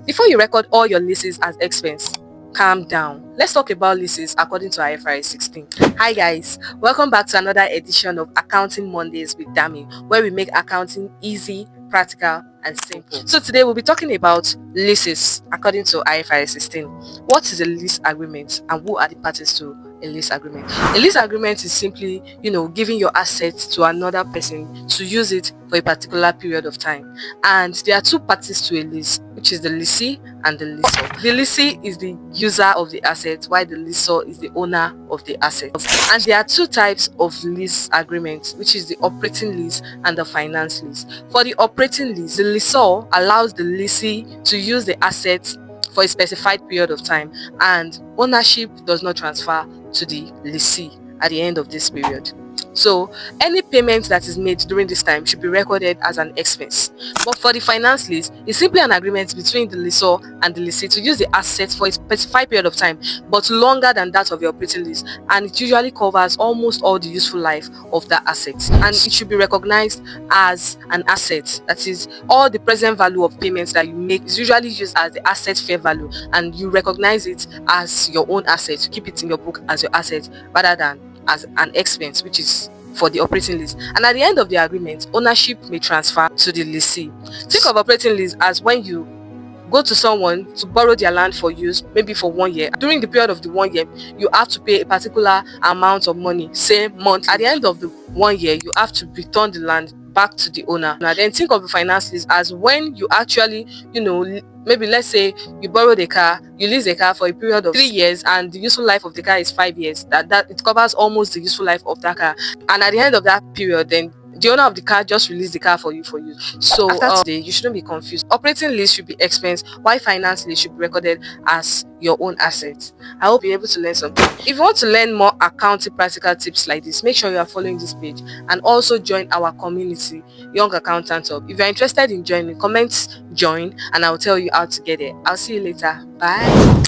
Before you record all your leases as expense, calm down. Let's talk about leases according to IFRS 16. Hi guys, welcome back to another edition of Accounting Mondays with Dami, where we make accounting easy, practical, and simple. So today we'll be talking about leases according to IFRS 16. What is a lease agreement and who are the parties to a lease agreement? A lease agreement is simply, giving your assets to another person to use it for a particular period of time. And there are two parties to a lease, which is the lessee and the lessor. The lessee is the user of the asset, while the lessor is the owner of the asset. And there are two types of lease agreements, which is the operating lease and the finance lease. For the operating lease, the lessor allows the lessee to use the assets for a specified period of time, and ownership does not transfer to the lessee at the end of this period. So any payment that is made during this time should be recorded as an expense. But for the finance lease, it's simply an agreement between the lessor and the lessee to use the assets for a specified period of time, but longer than that of the operating lease, and it usually covers almost all the useful life of that asset, and it should be recognized as an asset. That is, all the present value of payments that you make is usually used as the asset fair value, and you recognize it as your own asset. You keep it in your book as your asset rather than as an expense, which is for the operating lease. And at the end of the agreement, ownership may transfer to the lessee. Think of operating lease as when you go to someone to borrow their land for use, maybe for 1 year. During the period of the 1 year, you have to pay a particular amount of money, say month. At the end of the 1 year, you have to return the land back to the owner. Now then, think of the finance lease as when you actually, maybe let's say you borrow the car, you lease the car for a period of 3 years, and the useful life of the car is 5 years. That it covers almost the useful life of that car. And at the end of that period, then the owner of the car just release the car for you for use. So after today, you shouldn't be confused. Operating lease should be expense, while finance lease should be recorded as your own assets. I hope you're able to learn something. If you want to learn more accounting practical tips like this, make sure you are following this page and also join our community, Young Accountant Hub. If you're interested in joining, comment join and I'll tell you how to get it. I'll see you later. Bye.